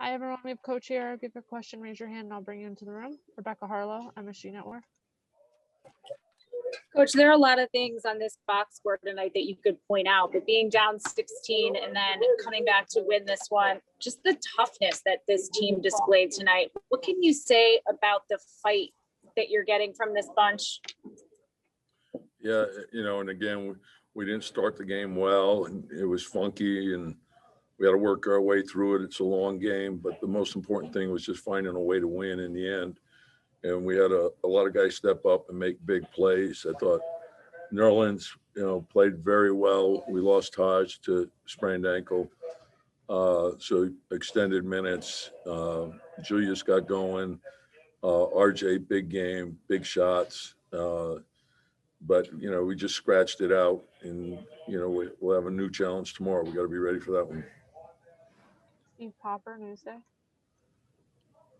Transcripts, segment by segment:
Hi, everyone. We have Coach here. If you have a question, raise your hand and I'll bring you into the room. Rebecca Harlow, MSG Network. Coach, there are a lot of things on this box score tonight that you could point out, but being down 16 and then coming back to win this one, just the toughness that this team displayed tonight. What can you say about the fight that you're getting from this bunch? Yeah, and again, we didn't start the game well, and it was funky, and we had to work our way through it. It's a long game, but the most important thing was just finding a way to win in the end. And we had a lot of guys step up and make big plays. I thought Nerlens, played very well. We lost Taj to sprained ankle, so extended minutes. Julius got going. RJ, big game, big shots. But, we just scratched it out, and, we'll have a new challenge tomorrow. We got to be ready for that one. Steve Popper, Newsday.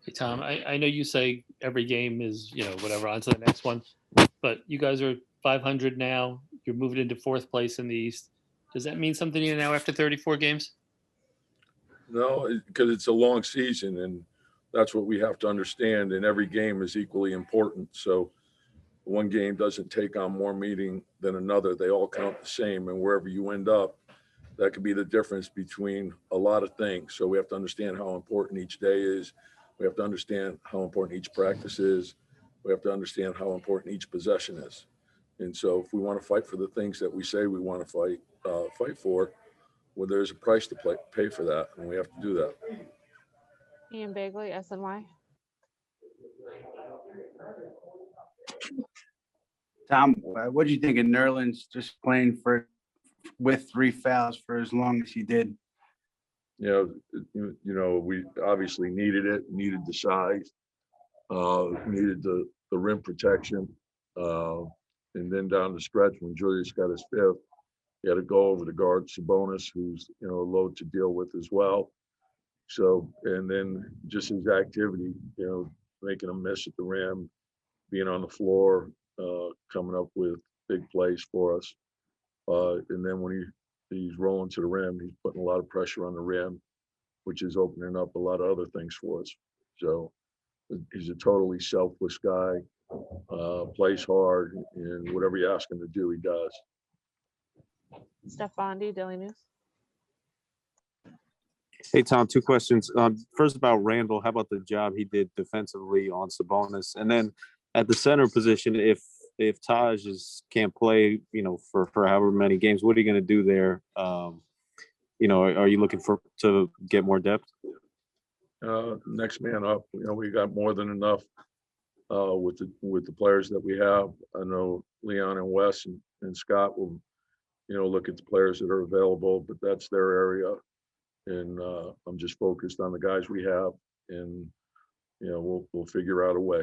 Hey, Tom, I know you say every game is, whatever, on to the next one, but you guys are 500 now. You're moving into fourth place in the East. Does that mean something to you now after 34 games? No, because it's a long season, and that's what we have to understand, and every game is equally important. So one game doesn't take on more meaning than another. They all count the same, and wherever you end up, that could be the difference between a lot of things. So we have to understand how important each day is. We have to understand how important each practice is. We have to understand how important each possession is. And so if we want to fight for the things that we say we want to fight for, well, there's a price to pay for that, and we have to do that. Ian Bagley, SNY. Tom, what do you think of Nerlens just playing with 3 fouls for as long as he did? We obviously needed the size, needed the rim protection. And then down the stretch when Julius got his 5th, he had to go over to guard Sabonis, who's, a load to deal with as well. So, and then just his activity, making a miss at the rim, being on the floor, coming up with big plays for us. And then when he's rolling to the rim, he's putting a lot of pressure on the rim, which is opening up a lot of other things for us. So he's a totally selfless guy, plays hard, and whatever you ask him to do, he does. Steph Bondi, Daily News. Hey, Tom, 2 questions. First about Randall. How about the job he did defensively on Sabonis? And then at the center position, if Taj can't play, for however many games, what are you going to do there? Are you looking to get more depth? Next man up. We got more than enough with the players that we have. I know Leon and Wes and Scott will, look at the players that are available, but that's their area. And I'm just focused on the guys we have, and we'll figure out a way.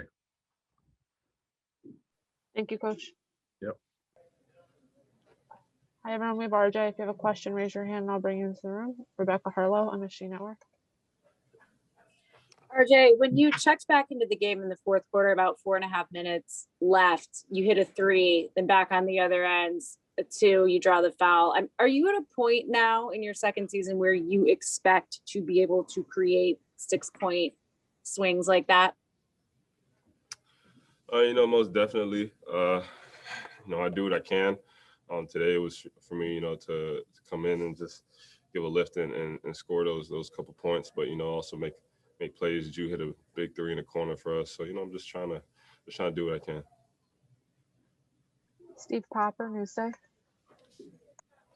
Thank you, Coach. Yep. Hi, everyone. We have RJ. If you have a question, raise your hand and I'll bring you into the room. Rebecca Harlow, MSG Network. RJ, when you checked back into the game in the fourth quarter, about 4.5 minutes left, you hit a 3, then back on the other end, a 2, you draw the foul. Are you at a point now in your second season where you expect to be able to create 6-point swings like that? Most definitely. I do what I can. Today it was for me, to come in and just give a lift and score those couple points, but also make plays. You hit a big 3 in the corner for us, so I'm just trying to do what I can. Steve Popper, Newsday.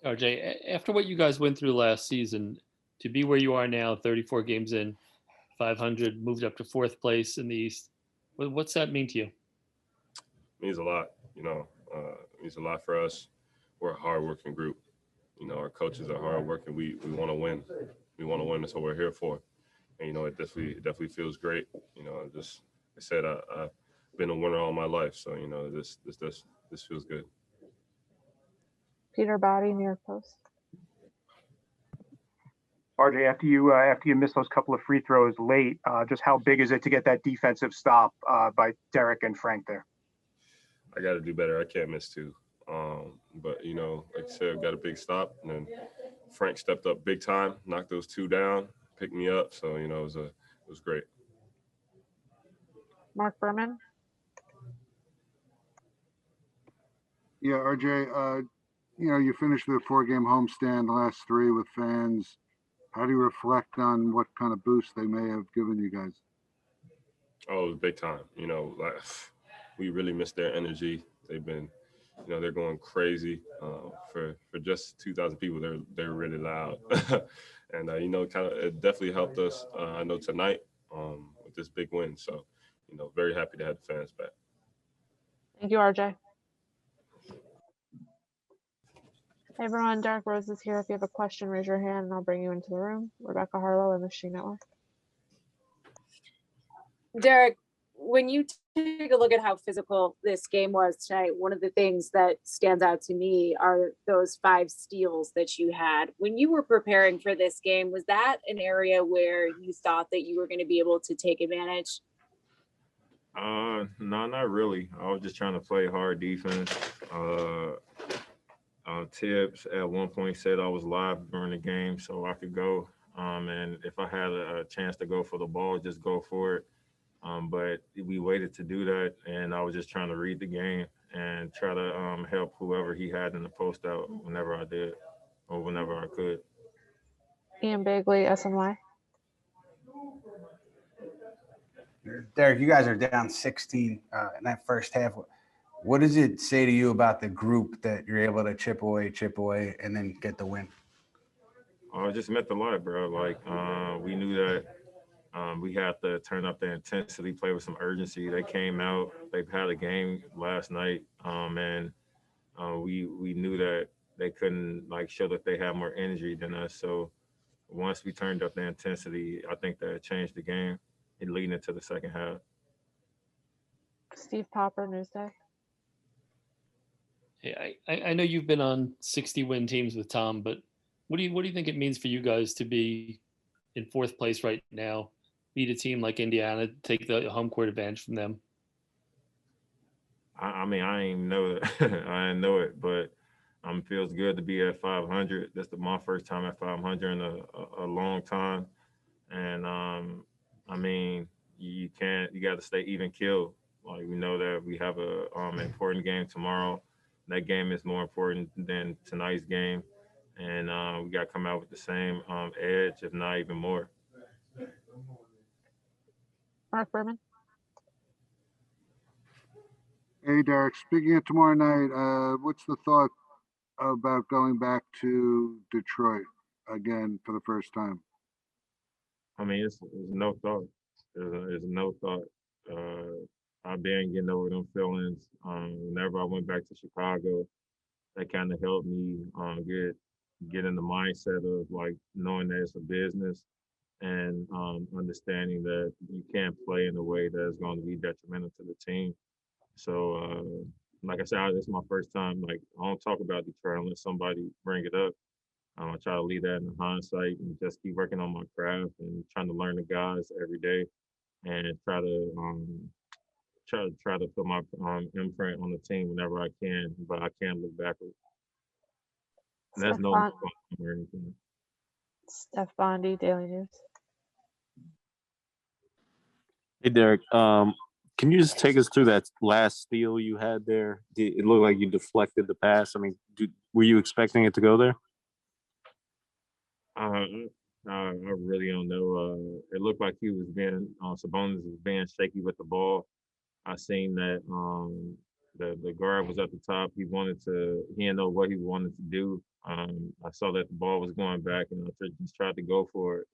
RJ, after what you guys went through last season, to be where you are now, 34 games in, 500, moved up to 4th place in the East, what's that mean to you? It means a lot. It means a lot for us. We're a hardworking group. Our coaches are hardworking. We want to win. We want to win. That's what we're here for. And it definitely feels great. Just I said I've been a winner all my life, so this feels good. Peter Body, New York Post. RJ, after you miss those couple of free throws late, just how big is it to get that defensive stop by Derrick and Frank there? I got to do better. I can't miss 2. But like I said, I've got a big stop, and then Frank stepped up big time, knocked those 2 down, picked me up. So, it was great. Mark Berman. Yeah, RJ, you finished with a 4-game homestand, the last 3 with fans. How do you reflect on what kind of boost they may have given you guys? Oh, it was big time. We really missed their energy. They've been, they're going crazy. For just 2,000 people, they're really loud, and kind of it definitely helped us. I know tonight with this big win. So, very happy to have the fans back. Thank you, RJ. Hey everyone, Derek Rose is here. If you have a question, raise your hand and I'll bring you into the room. Rebecca Harlow and the She Network. Derrick, when you take a look at how physical this game was tonight, one of the things that stands out to me are those 5 steals that you had. When you were preparing for this game, was that an area where you thought that you were going to be able to take advantage? No, not really. I was just trying to play hard defense. Tibbs at one point said I was live during the game, so I could go. And if I had a chance to go for the ball, just go for it. But we waited to do that, and I was just trying to read the game and try to help whoever he had in the post out whenever I did or whenever I could. Ian Bagley, SNY. Derrick, you guys are down 16 in that first half. What does it say to you about the group that you're able to chip away, and then get the win? It just meant a lot, bro. We knew that we had to turn up the intensity, play with some urgency. They came out. They've had a game last night, and we knew that they couldn't show that they had more energy than us. So once we turned up the intensity, I think that changed the game and leading into the second half. Steve Popper, Newsday. Hey, I know you've been on 60-win teams with Tom, but what do you think it means for you guys to be in 4th place right now, beat a team like Indiana, take the home court advantage from them? I mean, I ain't know it. I didn't know it, but feels good to be at 500. That's my first time at 500 in a long time, and I mean, you got to stay even killed. We know that we have a important game tomorrow. That game is more important than tonight's game, and we got to come out with the same edge, if not even more. Mark Berman. Hey, Derek, speaking of tomorrow night, what's the thought about going back to Detroit again for the first time? I mean, it's no thought. There's no thought. I've been getting over them feelings. Whenever I went back to Chicago, that kind of helped me get in the mindset of knowing that it's a business and understanding that you can't play in a way that is going to be detrimental to the team. So, like I said, this is my first time. I don't talk about Detroit unless somebody bring it up. I try to leave that in hindsight and just keep working on my craft and trying to learn the guys every day and try to put my imprint on the team whenever I can, but I can't look backwards. And that's no or anything. Steph Bondi, Daily News. Hey, Derek, can you just take us through that last steal you had there? It looked like you deflected the pass. I mean, were you expecting it to go there? I really don't know. It looked like Sabonis was being shaky with the ball. I seen that the guard was at the top. He didn't know what he wanted to do. I saw that the ball was going back, and I just tried to go for it.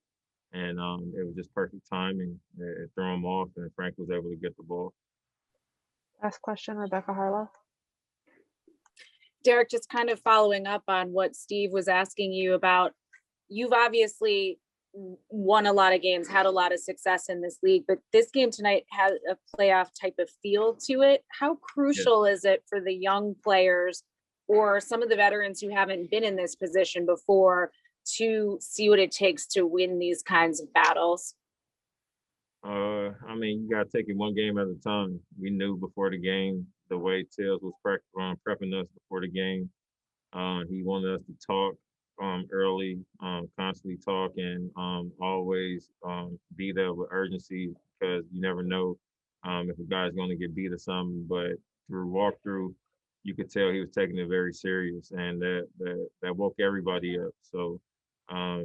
And it was just perfect timing. It threw him off, and Frank was able to get the ball. Last question, Rebecca Harlow. Derrick, just kind of following up on what Steve was asking you about, you've obviously won a lot of games, had a lot of success in this league, but this game tonight had a playoff type of feel to it. How crucial is it for the young players or some of the veterans who haven't been in this position before to see what it takes to win these kinds of battles? I mean, you got to take it one game at a time. We knew before the game the way Tibbs was prepping us before the game. He wanted us to talk. early, constantly talking, always be there with urgency because you never know if a guy's going to get beat or something. But through walkthrough, you could tell he was taking it very serious, and that woke everybody up. So, I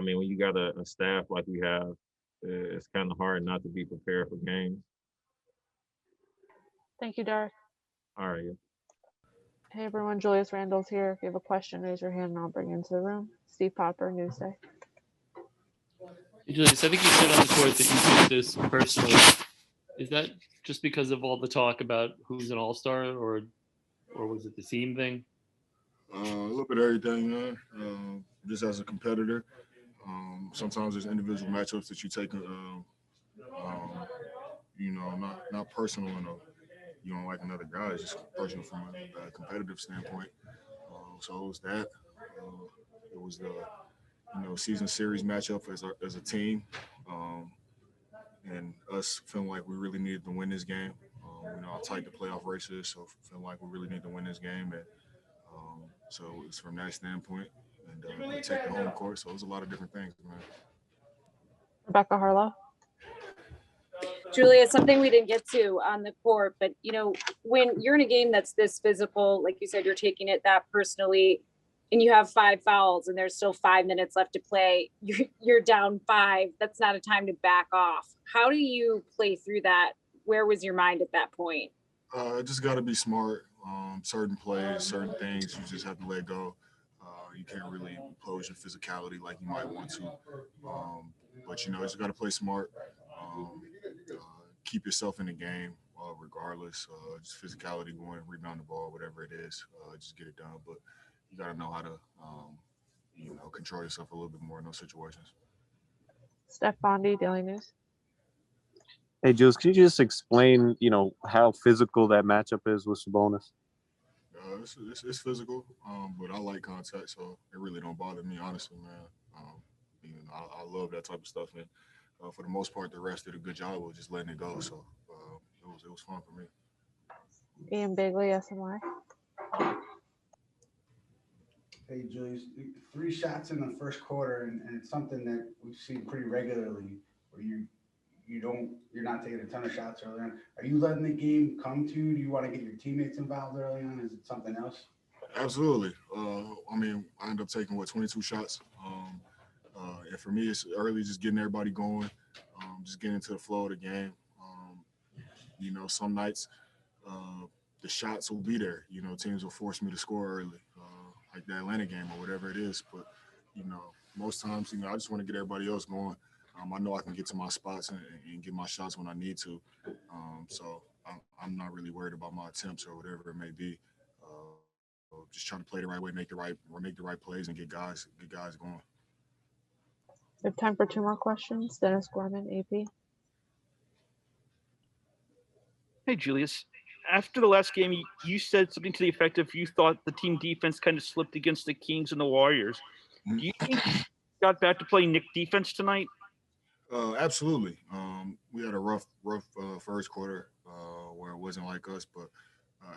mean, when you got a staff like we have, it's kind of hard not to be prepared for games. Thank you, Derek. All right. Hey everyone, Julius Randall's here. If you have a question, raise your hand and I'll bring you into the room. Steve Popper, Newsday. Hey, Julius, I think you said on the court that you took this personally. Is that just because of all the talk about who's an all-star, or was it the team thing? A little bit of everything, man. Just as a competitor, sometimes there's individual matchups that you take, you know, not personal and you don't like another guy. It's just personal from a competitive standpoint. So it was that. It was the season series matchup as a team, and us feeling like we really needed to win this game. We know how tight the playoff race is, so feeling like we really need to win this game. And so it's from that standpoint, and we take the home court. So it was a lot of different things, man. Rebecca Harlow. Julia, something we didn't get to on the court, but when you're in a game that's this physical, like you said, you're taking it that personally, and you have 5 fouls and there's still 5 minutes left to play, you're down 5. That's not a time to back off. How do you play through that? Where was your mind at that point? Just got to be smart. Certain plays, certain things, you just have to let go. You can't really impose your physicality like you might want to. But you just got to play smart. Keep yourself in the game, regardless. Just physicality, going, rebound the ball, whatever it is. Just get it done. But you got to know how to, control yourself a little bit more in those situations. Steph Bondi, Daily News. Hey, Jules, can you just explain, how physical that matchup is with Sabonis? It's physical, but I like contact, so it really don't bother me, honestly, man. I love that type of stuff, and for the most part, the rest did a good job of just letting it go. So it was fun for me. Ian Bigley, SNY. Hey, Julius, 3 shots in the first quarter, and it's something that we see pretty regularly, where you're not taking a ton of shots early on. Are you letting the game come to you? Do you want to get your teammates involved early on? Is it something else? Absolutely. I end up taking 22 shots. And for me, it's early, just getting everybody going, just getting into the flow of the game. Some nights the shots will be there. Teams will force me to score early, like the Atlanta game or whatever it is. But most times, I just want to get everybody else going. I know I can get to my spots and get my shots when I need to. So I'm not really worried about my attempts or whatever it may be. Just trying to play the right way, make the right plays, and get guys going. We have time for 2 more questions. Dennis Gorman, AP. Hey, Julius. After the last game, you said something to the effect of you thought the team defense kind of slipped against the Kings and the Warriors. Do you think you got back to playing Knicks defense tonight? Absolutely. We had a rough first quarter where it wasn't like us, but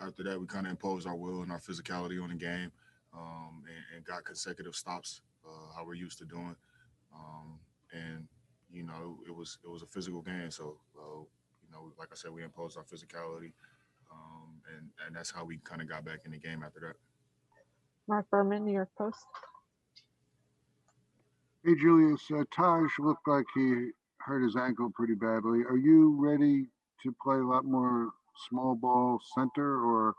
after that, we kind of imposed our will and our physicality on the game, and got consecutive stops, how we're used to doing. And it was a physical game, so like I said, we imposed our physicality, and that's how we kind of got back in the game after that. Mark Berman, New York Post. Hey, Julius, Taj looked like he hurt his ankle pretty badly. Are you ready to play a lot more small ball center, or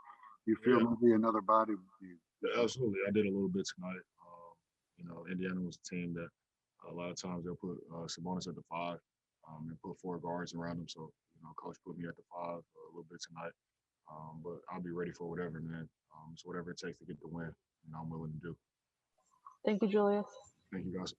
you feel maybe another body? Yeah, absolutely. I did a little bit tonight. Indiana was a team that a lot of times they'll put Sabonis at the 5 and put 4 guards around him. So, coach put me at the 5 a little bit tonight. But I'll be ready for whatever, man. It's whatever it takes to get the win, I'm willing to do. Thank you, Julius. Thank you, guys.